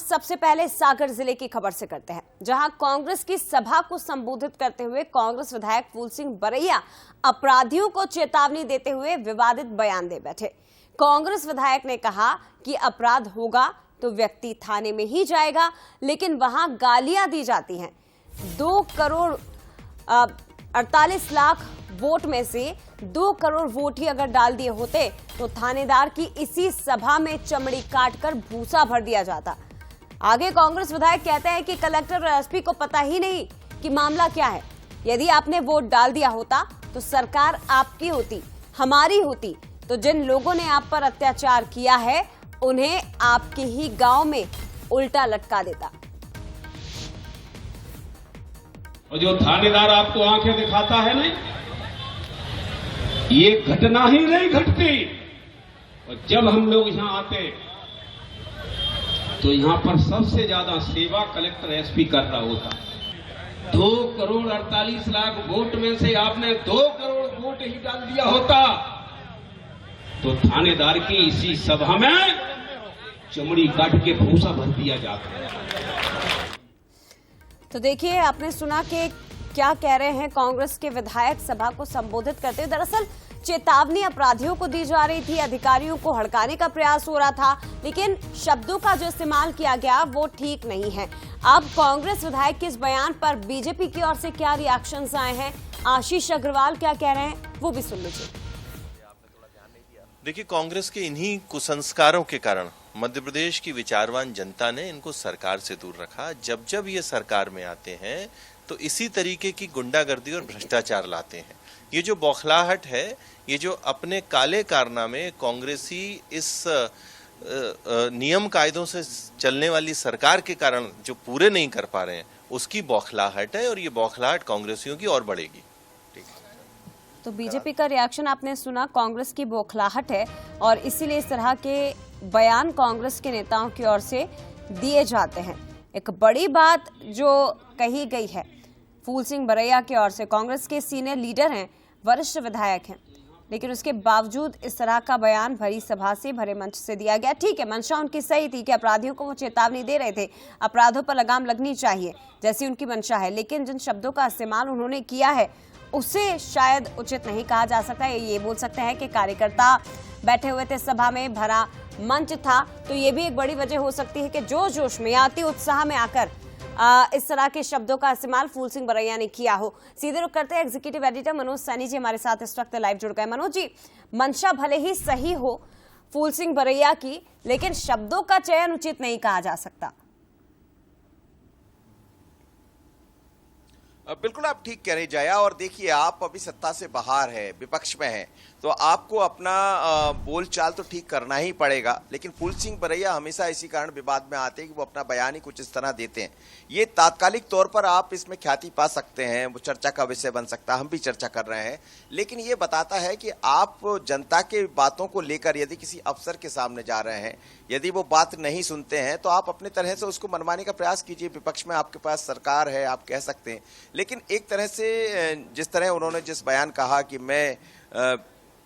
सबसे पहले सागर जिले की खबर से करते हैं, जहां कांग्रेस की सभा को संबोधित करते हुए कांग्रेस विधायक फूल सिंह बरैया अपराधियों को चेतावनी देते हुए विवादित बयान दे बैठे। कांग्रेस विधायक ने कहा कि अपराध होगा तो व्यक्ति थाने में ही जाएगा, लेकिन वहां गालियां दी जाती हैं। 2 करोड़ 48 लाख वोट में से 2 करोड़ वोट ही अगर डाल दिए होते तो थानेदार की इसी सभा में चमड़ी काटकर भूसा भर दिया जाता। आगे कांग्रेस विधायक कहते हैं कि कलेक्टर और एसपी को पता ही नहीं कि मामला क्या है। यदि आपने वोट डाल दिया होता तो सरकार आपकी होती, हमारी होती, तो जिन लोगों ने आप पर अत्याचार किया है उन्हें आपके ही गांव में उल्टा लटका देता। और जो थानेदार आपको आंखें दिखाता है ना, ये घटना ही नहीं घटती। और जब हम लोग यहां आते तो यहां पर सबसे ज्यादा सेवा कलेक्टर एसपी कर रहा होता। 2 करोड़ 48 लाख वोट में से आपने 2 करोड़ वोट ही डाल दिया होता तो थानेदार की इसी सभा में चमड़ी काट के भूसा भर दिया जाता। तो देखिए, आपने सुना कि क्या कह रहे हैं कांग्रेस के विधायक सभा को संबोधित करते हुए। दरअसल चेतावनी अपराधियों को दी जा रही थी, अधिकारियों को हड़काने का प्रयास हो रहा था, लेकिन शब्दों का जो इस्तेमाल किया गया वो ठीक नहीं है। अब कांग्रेस विधायक के इस बयान पर बीजेपी की ओर से क्या रिएक्शंस आए हैं, आशीष अग्रवाल क्या कह रहे हैं, वो भी सुन लीजिए। देखिए, कांग्रेस के इन्हीं कुसंस्कारों के कारण मध्य प्रदेश की विचारवान जनता ने इनको सरकार से दूर रखा। जब जब ये सरकार में आते हैं तो इसी तरीके की गुंडागर्दी और भ्रष्टाचार लाते हैं। ये जो बौखलाहट है, ये जो अपने काले कारनामे कांग्रेसी इस नियम कायदों से चलने वाली सरकार के कारण जो पूरे नहीं कर पा रहे हैं, उसकी बौखलाहट है और ये बौखलाहट कांग्रेसियों की और बढ़ेगी। तो बीजेपी का रिएक्शन आपने सुना, कांग्रेस की बौखलाहट है और इसीलिए इस तरह के बयान कांग्रेस के नेताओं की ओर से दिए जाते हैं। एक बड़ी बात जो कही गई है फूल सिंह बरैया की ओर से, कांग्रेस के सीनियर लीडर हैं, वरिष्ठ विधायक हैं, लेकिन उसके बावजूद इस तरह का बयान भरी सभा से, भरे मंच से दिया गया। ठीक है, मंशा उनकी सही थी कि अपराधियों को वो चेतावनी दे रहे थे, अपराधों पर लगाम लगनी चाहिए जैसी उनकी मंशा है, लेकिन जिन शब्दों का इस्तेमाल उन्होंने किया है उसे शायद उचित नहीं कहा जा सकता। ये बोल सकते हैं कि कार्यकर्ता बैठे हुए थे, सभा में भरा मंच था, तो ये भी एक बड़ी वजह हो सकती है कि जोश में, अति उत्साह में आकर इस तरह के शब्दों का इस्तेमाल फूल सिंह बरैया ने किया हो। सीधे रुख करते हैं, एग्जीक्यूटिव एडिटर मनोज सैनी जी हमारे साथ इस वक्त लाइव जुड़ गए। मनोज जी, मंशा भले ही सही हो फूल सिंह बरैया की, लेकिन शब्दों का चयन उचित नहीं कहा जा सकता। बिल्कुल आप ठीक कह रही जाया। और देखिए, आप अभी सत्ता से बाहर है, विपक्ष में है, तो आपको अपना बोलचाल तो ठीक करना ही पड़ेगा। लेकिन फूल सिंह बरैया हमेशा इसी कारण विवाद में आते हैं कि वो अपना बयान ही कुछ इस तरह देते हैं। ये तात्कालिक तौर पर आप इसमें ख्याति पा सकते हैं, वो चर्चा का विषय बन सकता है, हम भी चर्चा कर रहे हैं, लेकिन ये बताता है कि आप जनता के बातों को लेकर यदि किसी अफसर के सामने जा रहे हैं, यदि वो बात नहीं सुनते हैं तो आप अपने तरह से उसको मनवाने का प्रयास कीजिए। विपक्ष में आपके पास सरकार है, आप कह सकते हैं, लेकिन एक तरह से जिस तरह उन्होंने जिस बयान कहा कि मैं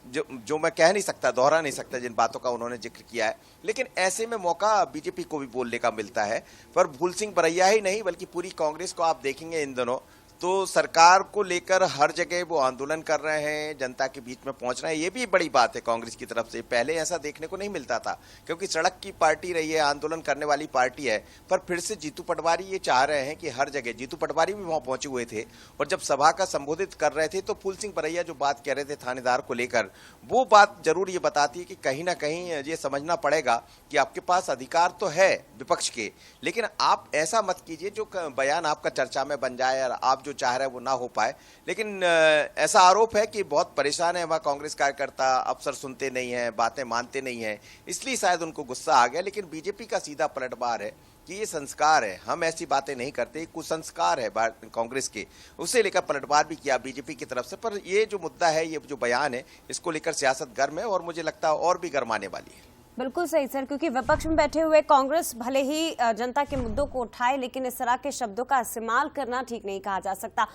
जो मैं कह नहीं सकता, दोहरा नहीं सकता जिन बातों का उन्होंने जिक्र किया है, लेकिन ऐसे में मौका बीजेपी को भी बोलने का मिलता है। पर फूल सिंह बरैया ही नहीं बल्कि पूरी कांग्रेस को आप देखेंगे इन दिनों तो सरकार को लेकर हर जगह वो आंदोलन कर रहे हैं, जनता के बीच में पहुंच रहे हैं। ये भी बड़ी बात है कांग्रेस की तरफ से। पहले ऐसा देखने को नहीं मिलता था, क्योंकि सड़क की पार्टी रही है, आंदोलन करने वाली पार्टी है। पर फिर से जीतू पटवारी ये चाह रहे हैं कि हर जगह, जीतू पटवारी भी वहां पहुंचे हुए थे और जब सभा का संबोधित कर रहे थे तो फूल सिंह बरैया जो बात कह रहे थे थानेदार को लेकर, वो बात जरूर ये बताती है कि कहीं ना कहीं ये समझना पड़ेगा कि आपके पास अधिकार तो है विपक्ष के, लेकिन आप ऐसा मत कीजिए जो बयान आपका चर्चा में बन जाए और आप जो चाह रहे हैं वो ना हो पाए। लेकिन ऐसा आरोप है कि बहुत परेशान है वह कांग्रेस कार्यकर्ता, अफसर सुनते नहीं है, बातें मानते नहीं है, इसलिए शायद उनको गुस्सा आ गया। लेकिन बीजेपी का सीधा पलटवार है कि ये संस्कार है, हम ऐसी बातें नहीं करते, कुसंस्कार है कांग्रेस के, उसे लेकर पलटवार भी किया बीजेपी की तरफ से। पर ये जो मुद्दा है, ये जो बयान है, इसको लेकर सियासत गर्म है और मुझे लगता है और भी गर्माने वाली है। बिल्कुल सही सर, क्योंकि विपक्ष में बैठे हुए कांग्रेस भले ही जनता के मुद्दों को उठाए, लेकिन इस तरह के शब्दों का इस्तेमाल करना ठीक नहीं कहा जा सकता।